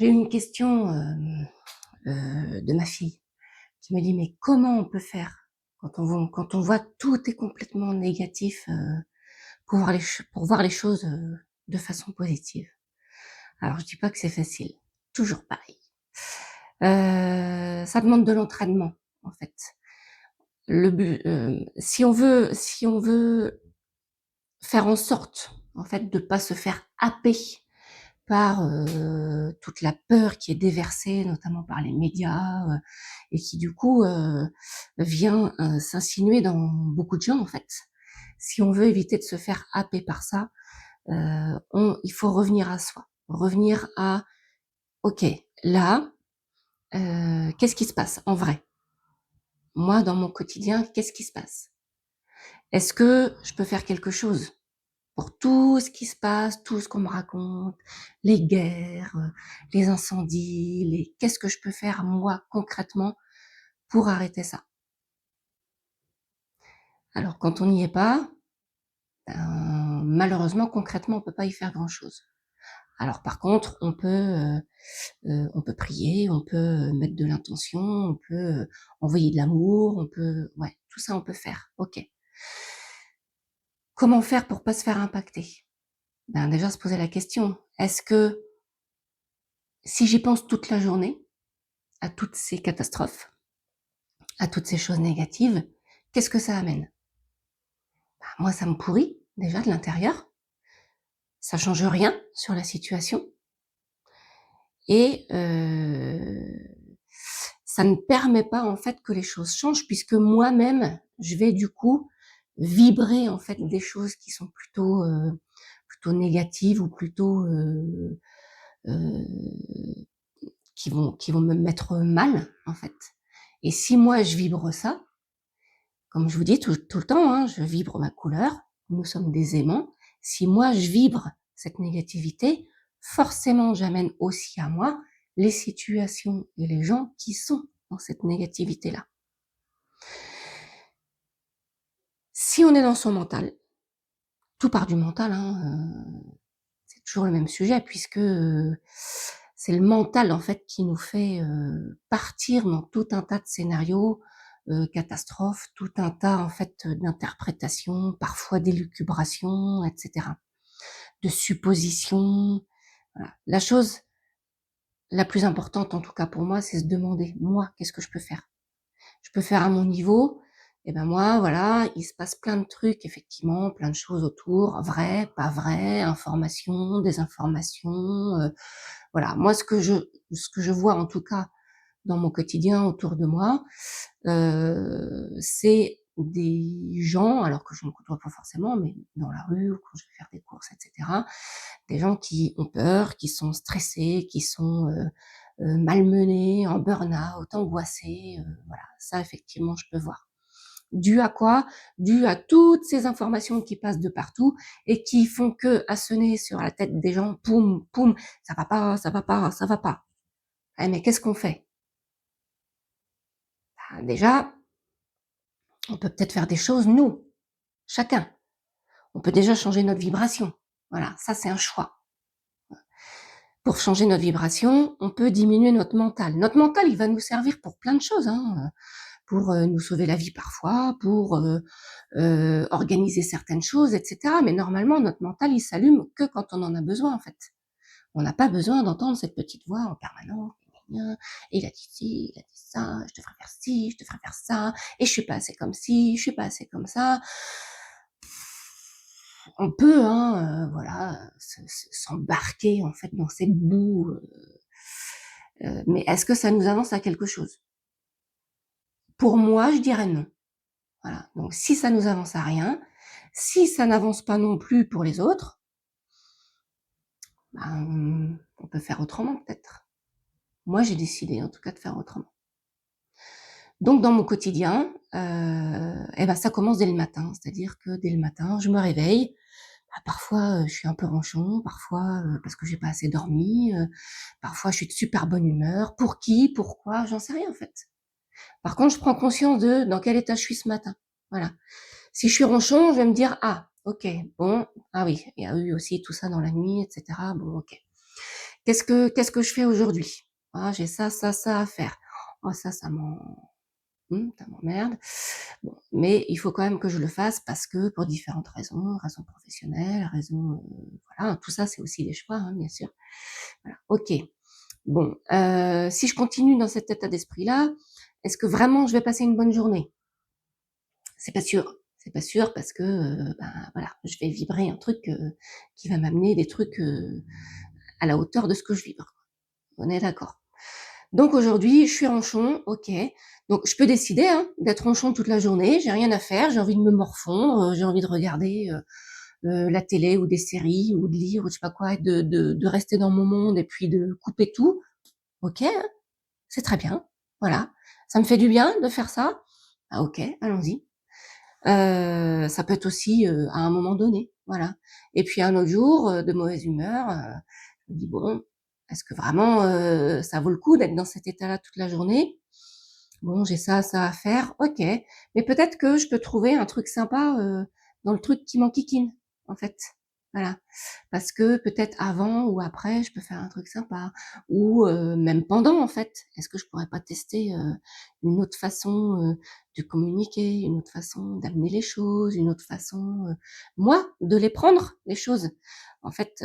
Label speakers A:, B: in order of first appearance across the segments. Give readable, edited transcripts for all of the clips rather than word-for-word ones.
A: J'ai eu une question de ma fille qui me dit: «Mais comment on peut faire quand on voit tout est complètement négatif, pour voir les choses, de façon positive?» Alors je dis pas que c'est facile, toujours pareil. Ça demande de l'entraînement, en fait. Le but, si on veut faire en sorte, en fait, de pas se faire happer par, toute la peur qui est déversée, notamment par les médias, et qui du coup, vient, s'insinuer dans beaucoup de gens, en fait. Si on veut éviter de se faire happer par ça, il faut revenir à soi. Revenir à: «OK, là, qu'est-ce qui se passe en vrai? Moi, dans mon quotidien, qu'est-ce qui se passe? Est-ce que je peux faire quelque chose pour tout ce qui se passe, tout ce qu'on me raconte, les guerres, les incendies, qu'est-ce que je peux faire moi concrètement pour arrêter ça?» Alors quand on n'y est pas, malheureusement concrètement on peut pas y faire grand-chose. Alors par contre on peut prier, on peut mettre de l'intention, on peut envoyer de l'amour, on peut, ouais, tout ça on peut faire, OK. Comment faire pour pas se faire impacter? Ben déjà se poser la question, est-ce que si j'y pense toute la journée, à toutes ces catastrophes, à toutes ces choses négatives, qu'est-ce que ça amène? Bah, moi, ça me pourrit déjà de l'intérieur, ça change rien sur la situation et ça ne permet pas en fait que les choses changent puisque moi-même, je vais du coup vibrer en fait des choses qui sont plutôt négatives ou plutôt, heu, qui vont me mettre mal en fait. Et si moi je vibre ça, comme je vous dis tout le temps, hein, je vibre ma couleur, nous sommes des aimants. Si moi je vibre cette négativité, forcément j'amène aussi à moi les situations et les gens qui sont dans cette négativité-là. Si on est dans son mental, tout part du mental, hein, c'est toujours le même sujet puisque, c'est le mental en fait qui nous fait, partir dans tout un tas de scénarios, catastrophes, tout un tas en fait, d'interprétations, parfois d'élucubrations et cetera, de suppositions. Voilà. La chose la plus importante en tout cas pour moi, c'est se demander: «Moi, qu'est-ce que je peux faire?» Je peux faire à mon niveau. Et ben moi, voilà, il se passe plein de trucs, effectivement, plein de choses autour, vrai, pas vrai, information, désinformation, voilà. Moi, ce que je vois, en tout cas, dans mon quotidien autour de moi, c'est des gens, alors que je ne côtoie pas forcément, mais dans la rue ou quand je vais faire des courses, et cetera, des gens qui ont peur, qui sont stressés, qui sont, malmenés, en burn-out, angoissés, voilà. Ça, effectivement, je peux voir. Dû à quoi? Dû à toutes ces informations qui passent de partout et qui font qu'à sonner sur la tête des gens, poum, poum, ça va pas, ça va pas, ça va pas. Eh mais qu'est-ce qu'on fait? Bah, déjà, on peut peut-être faire des choses nous, chacun. On peut déjà changer notre vibration. Voilà, ça c'est un choix. Pour changer notre vibration, on peut diminuer notre mental. Notre mental, il va nous servir pour plein de choses, hein, pour, nous sauver la vie parfois, pour, organiser certaines choses, et cetera. Mais normalement, notre mental, il s'allume que quand on en a besoin, en fait. On n'a pas besoin d'entendre cette petite voix en permanence: «Gna gna gna, et il a dit ci, il a dit ça, je devrais faire ci, je devrais faire ça, et je suis pas assez comme ci, je suis pas assez comme ça». On peut, hein, voilà, s'embarquer en fait dans cette boue, mais est-ce que ça nous avance à quelque chose? Pour moi, je dirais non. Voilà, donc si ça nous avance à rien, si ça n'avance pas non plus pour les autres, ben, on peut faire autrement peut-être. Moi, j'ai décidé en tout cas de faire autrement. Donc dans mon quotidien, et ben, ça commence dès le matin. C'est-à-dire que dès le matin, je me réveille. Bah, parfois, je suis un peu ronchon, parfois, parce que j'ai pas assez dormi, parfois je suis de super bonne humeur. Pour qui? Pourquoi? J'en sais rien en fait. Par contre, je prends conscience de dans quel état je suis ce matin. Voilà. Si je suis ronchon, je vais me dire: «Ah OK, bon, ah oui, il y a eu aussi tout ça dans la nuit, et cetera. Bon OK». Qu'est-ce que je fais aujourd'hui? Ah, j'ai ça, ça, ça à faire. Oh ça m'emmerde. Bon, mais il faut quand même que je le fasse parce que pour différentes raisons, raisons professionnelles, raisons, voilà, tout ça, c'est aussi des choix, hein, bien sûr. Voilà, OK. Bon, si je continue dans cet état d'esprit-là, est-ce que vraiment je vais passer une bonne journée? C'est pas sûr. C'est pas sûr parce que, ben, voilà, je vais vibrer un truc, qui va m'amener des trucs, à la hauteur de ce que je vibre. On est d'accord? Donc aujourd'hui, je suis ronchon, OK. Donc je peux décider, hein, d'être ronchon toute la journée, j'ai rien à faire, j'ai envie de me morfondre, j'ai envie de regarder, la télé ou des séries ou de lire ou je sais pas quoi et de rester dans mon monde et puis de couper tout. OK, hein, c'est très bien, voilà. Ça me fait du bien de faire ça? Ah OK, allons-y. Ça peut être aussi, à un moment donné, voilà. Et puis un autre jour, de mauvaise humeur, je me dis: «Bon, est-ce que vraiment, ça vaut le coup d'être dans cet état-là toute la journée? Bon, j'ai ça à faire, OK, mais peut-être que je peux trouver un truc sympa, dans le truc qui m'enquiquine, en fait. Voilà. Parce que peut-être avant ou après, je peux faire un truc sympa ou même pendant, en fait. Est-ce que je pourrais pas tester, une autre façon, de communiquer, une autre façon d'amener les choses, une autre façon, moi, de les prendre, les choses? En fait,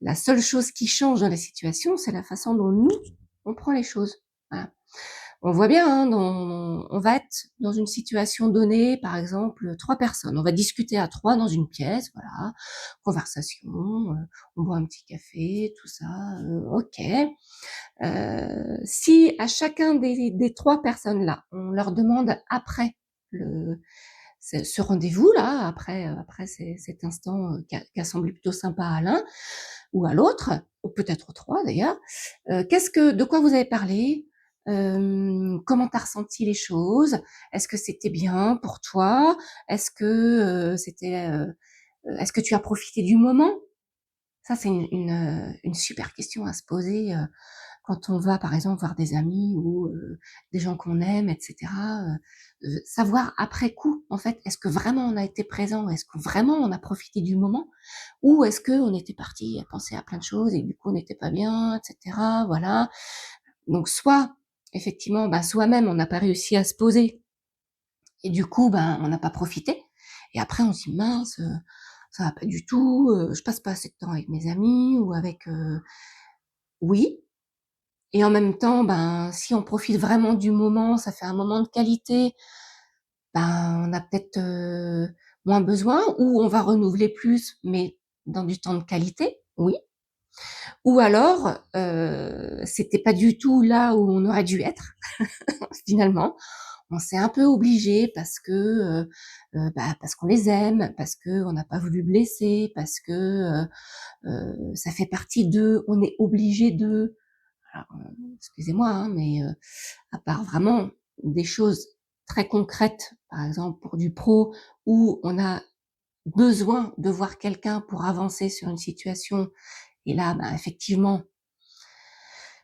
A: la seule chose qui change dans les situations, c'est la façon dont nous, on prend les choses. Voilà. On voit bien, hein, on va être dans une situation donnée, par exemple, 3 personnes. On va discuter à 3 dans une pièce, voilà, conversation, on boit un petit café, tout ça, OK. Si à chacun des 3 personnes-là, on leur demande après le ce rendez-vous-là, après cet instant, qui a semblé plutôt sympa à l'un ou à l'autre, ou peut-être aux 3 d'ailleurs, de quoi vous avez parlé? Comment tu as ressenti les choses? Est-ce que c'était bien pour toi? Est-ce que, est-ce que tu as profité du moment? Ça, c'est une super question à se poser, quand on va, par exemple, voir des amis ou des gens qu'on aime et cetera, savoir après coup, en fait, est-ce que vraiment on a été présent? Est-ce que vraiment on a profité du moment? Ou est-ce qu'on était parti à penser à plein de choses et du coup on n'était pas bien et cetera, voilà. Donc soit, effectivement, bah, soi-même on n'a pas réussi à se poser et du coup, ben, on n'a pas profité et après on se dit: «Mince, ça va pas du tout, je passe pas assez de temps avec mes amis ou avec» oui, et en même temps, ben, si on profite vraiment du moment, ça fait un moment de qualité, ben, on a peut-être, moins besoin ou on va renouveler plus, mais dans du temps de qualité, oui. Ou alors, c'était pas du tout là où on aurait dû être finalement. On s'est un peu obligé parce que, bah, parce qu'on les aime, parce qu'on n'a pas voulu blesser, parce que, ça fait partie d'eux, on est obligé d'eux. Alors, excusez-moi, hein, mais à part vraiment des choses très concrètes, par exemple pour du pro, où on a besoin de voir quelqu'un pour avancer sur une situation et là, ben, effectivement,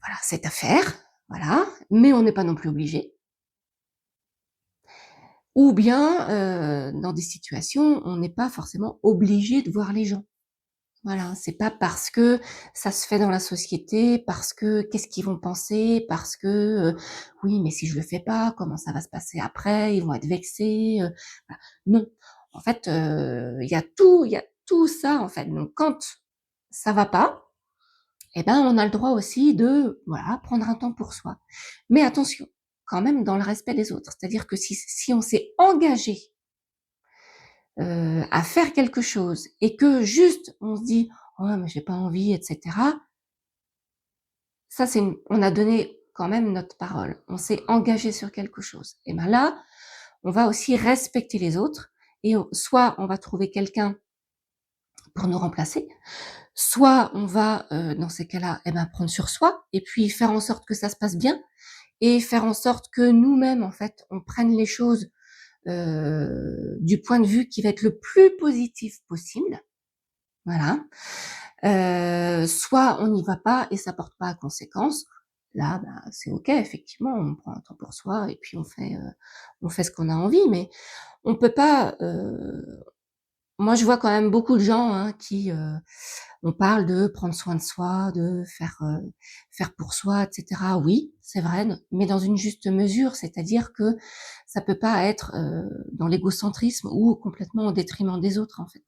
A: voilà, c'est à faire, voilà, mais on n'est pas non plus obligé. Ou bien, dans des situations, on n'est pas forcément obligé de voir les gens. Voilà, c'est pas parce que ça se fait dans la société, parce que qu'est-ce qu'ils vont penser, parce que, oui, mais si je le fais pas, comment ça va se passer après? Ils vont être vexés, voilà. Non, en fait, il y a tout ça, en fait. Donc quand ça va pas, eh ben, on a le droit aussi de, voilà, prendre un temps pour soi. Mais attention, quand même dans le respect des autres. C'est-à-dire que si on s'est engagé, à faire quelque chose et que juste on se dit: «Oh mais j'ai pas envie» et cetera, ça c'est on a donné quand même notre parole. On s'est engagé sur quelque chose et ben là, on va aussi respecter les autres et soit on va trouver quelqu'un pour nous remplacer, soit on va, dans ces cas-là, eh ben, prendre sur soi et puis faire en sorte que ça se passe bien et faire en sorte que nous-mêmes, en fait, on prenne les choses, du point de vue qui va être le plus positif possible. Voilà. Soit on n'y va pas et ça porte pas à conséquence. Là, bah, c'est OK, effectivement, on prend un temps pour soi et puis on fait ce qu'on a envie, mais on peut pas, moi, je vois quand même beaucoup de gens, hein, qui, on parle de prendre soin de soi, de faire pour soi, et cetera. Oui, c'est vrai, mais dans une juste mesure, c'est-à-dire que ça peut pas être, dans l'égocentrisme ou complètement au détriment des autres, en fait.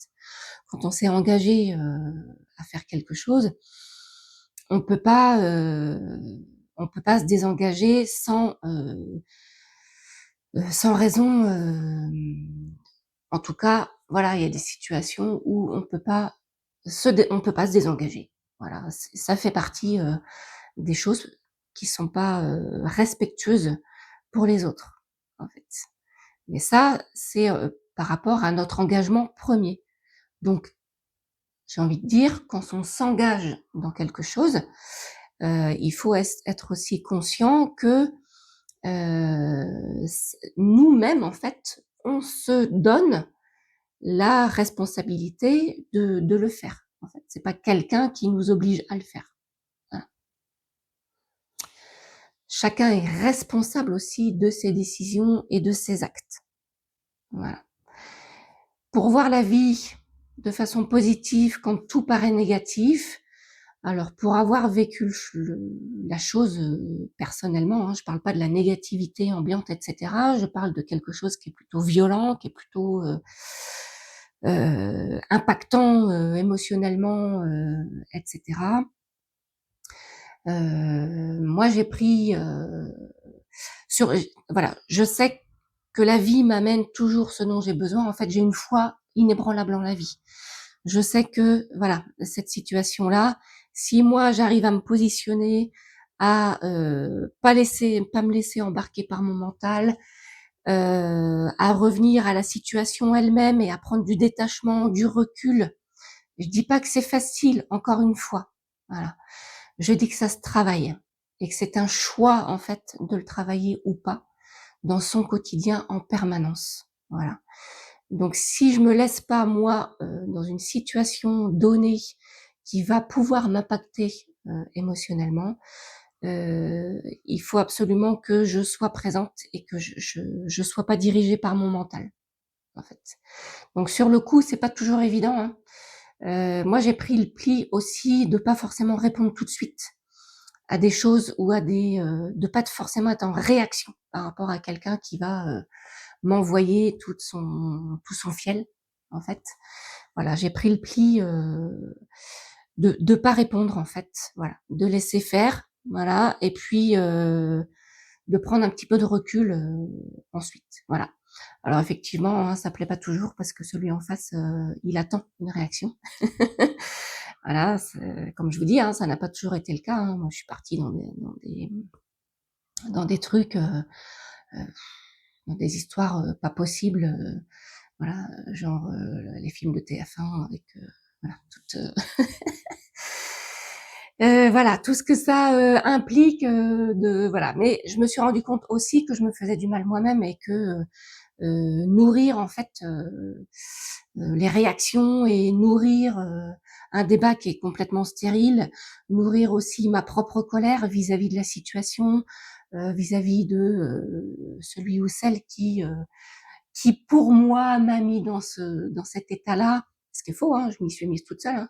A: Quand on s'est engagé, à faire quelque chose, on peut pas, on peut pas se désengager sans raison, en tout cas, voilà, il y a des situations où on peut pas se désengager. Voilà, ça fait partie, des choses qui sont pas, respectueuses pour les autres, en fait. Mais ça, c'est, par rapport à notre engagement premier. Donc, j'ai envie de dire, quand on s'engage dans quelque chose, il faut être aussi conscient que, nous-mêmes, en fait, on se donne la responsabilité de le faire, en fait. C'est pas quelqu'un qui nous oblige à le faire. Voilà. Chacun est responsable aussi de ses décisions et de ses actes. Voilà. Pour voir la vie de façon positive quand tout paraît négatif, alors pour avoir vécu la chose, personnellement, hein, je parle pas de la négativité ambiante, et cetera. Je parle de quelque chose qui est plutôt violent, qui est plutôt, impactant, émotionnellement, et cetera. Moi, j'ai pris, sur voilà, je sais que la vie m'amène toujours ce dont j'ai besoin. En fait, j'ai une foi inébranlable en la vie. Je sais que, voilà, cette situation-là, si moi j'arrive à me positionner, à pas me laisser embarquer par mon mental, à revenir à la situation elle-même et à prendre du détachement, du recul. Je dis pas que c'est facile, encore une fois. Voilà. Je dis que ça se travaille et que c'est un choix, en fait, de le travailler ou pas dans son quotidien en permanence. Voilà. Donc, si je me laisse pas, moi, dans une situation donnée qui va pouvoir m'impacter, émotionnellement, il faut absolument que je sois présente et que je sois pas dirigée par mon mental, en fait. Donc sur le coup, c'est pas toujours évident, hein. Moi, j'ai pris le pli aussi de pas forcément répondre tout de suite à des choses ou à de pas forcément être en réaction par rapport à quelqu'un qui va, m'envoyer tout son fiel, en fait. Voilà, j'ai pris le pli, de pas répondre, en fait, voilà, de laisser faire, voilà, et puis, de prendre un petit peu de recul, ensuite, voilà. Alors effectivement, hein, ça plaît pas toujours parce que celui en face, il attend une réaction. Voilà, comme je vous dis, hein, ça n'a pas toujours été le cas, hein. Moi, je suis partie dans des trucs, heu, dans des histoires, pas possibles, voilà, genre, les films de TF1 avec, voilà, toute, voilà, tout ce que ça, implique, de voilà. Mais je me suis rendu compte aussi que je me faisais du mal moi-même et que, nourrir en fait, les réactions et nourrir, un débat qui est complètement stérile, nourrir aussi ma propre colère vis-à-vis de la situation, vis-à-vis de, celui ou celle qui pour moi m'a mis dans cet état-là. Ce qui est faux, hein, je m'y suis mise toute seule, hein.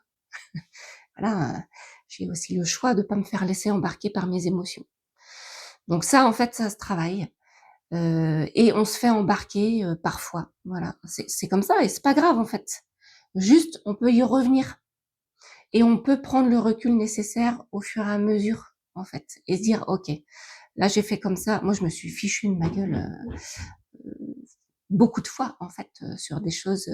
A: Voilà, j'ai aussi le choix de pas me faire laisser embarquer par mes émotions. Donc ça, en fait, ça se travaille. Et on se fait embarquer, parfois. Voilà, c'est comme ça et c'est pas grave, en fait. Juste, on peut y revenir et on peut prendre le recul nécessaire au fur et à mesure, en fait, et se dire: «OK, là, j'ai fait comme ça». Moi, je me suis fichue de ma gueule, beaucoup de fois, en fait, sur des choses,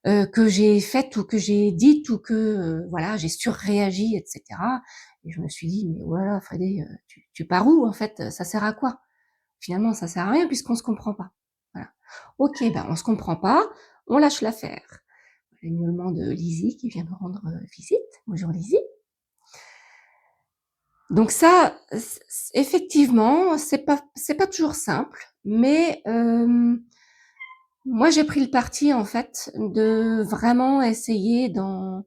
A: que j'ai faites ou que j'ai dites ou que, voilà, j'ai surréagi, et cetera, et je me suis dit: «Mais voilà, Fredé, tu pars où, en fait? Ça sert à quoi?» Finalement, ça sert à rien puisqu'on se comprend pas. Voilà. OK, ben, on se comprend pas, on lâche l'affaire. Les miaulements de Lizzie qui vient nous rendre, visite. Bonjour Lizzie. Donc ça, effectivement, c'est pas toujours simple, mais moi j'ai pris le parti en fait de vraiment essayer dans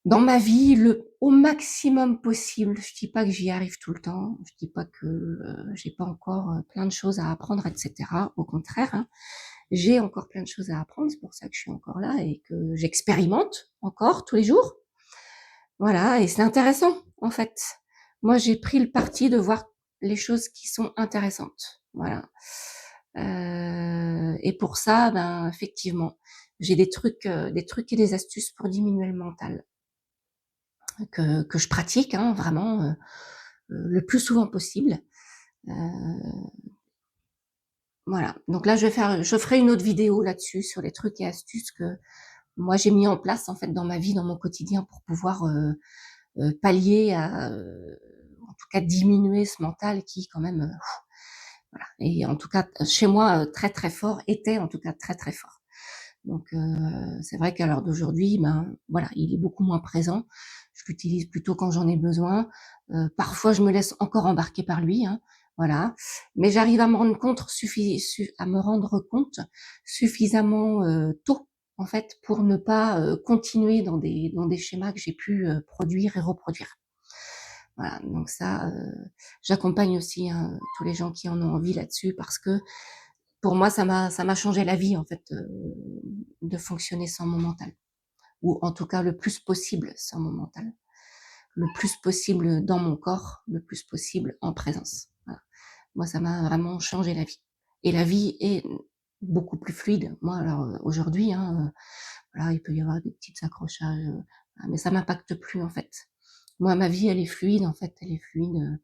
A: ma vie le au maximum possible. Je dis pas que j'y arrive tout le temps, je dis pas que, j'ai pas encore, plein de choses à apprendre, et cetera. Au contraire, hein. J'ai encore plein de choses à apprendre, c'est pour ça que je suis encore là et que j'expérimente encore tous les jours. Voilà, et c'est intéressant, en fait. Moi, j'ai pris le parti de voir les choses qui sont intéressantes. Voilà. Et pour ça, ben, effectivement, j'ai des trucs et des astuces pour diminuer le mental que je pratique, hein, vraiment, le plus souvent possible. Euh, voilà. Donc là, je ferai une autre vidéo là-dessus sur les trucs et astuces que moi j'ai mis en place en fait dans ma vie, dans mon quotidien pour pouvoir pallier à, en tout cas diminuer ce mental qui quand même, voilà. Et en tout cas chez moi très très fort, était en tout cas très très fort. Donc c'est vrai qu'à l'heure d'aujourd'hui, ben voilà, il est beaucoup moins présent. Je l'utilise plutôt quand j'en ai besoin. Parfois, je me laisse encore embarquer par lui, hein, voilà. Mais j'arrive à me rendre compte suffisamment tôt, en fait, pour ne pas continuer dans des schémas que j'ai pu produire et reproduire. Voilà, donc ça, j'accompagne aussi hein, tous les gens qui en ont envie là-dessus parce que pour moi, ça m'a changé la vie en fait de fonctionner sans mon mental, ou en tout cas le plus possible sans mon mental, le plus possible dans mon corps, le plus possible en présence. Voilà. Moi, ça m'a vraiment changé la vie. Et la vie est beaucoup plus fluide. Moi, alors aujourd'hui, hein, voilà, il peut y avoir des petits accrochages, mais ça m'impacte plus en fait. Moi, ma vie, elle est fluide en fait, elle est fluide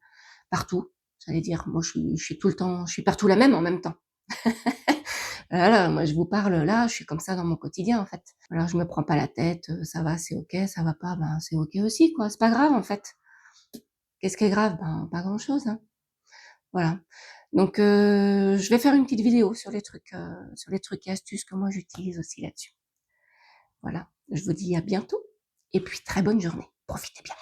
A: partout. J'allais dire, moi, je suis tout le temps, je suis partout la même en même temps. Voilà, moi je vous parle là, je suis comme ça dans mon quotidien en fait. Alors je me prends pas la tête, ça va, c'est ok, ça va pas, ben c'est ok aussi quoi, c'est pas grave en fait. Qu'est-ce qui est grave? Ben pas grand chose, hein. Voilà. Donc je vais faire une petite vidéo sur les trucs et astuces que moi j'utilise aussi là-dessus. Voilà. Je vous dis à bientôt et puis très bonne journée. Profitez bien.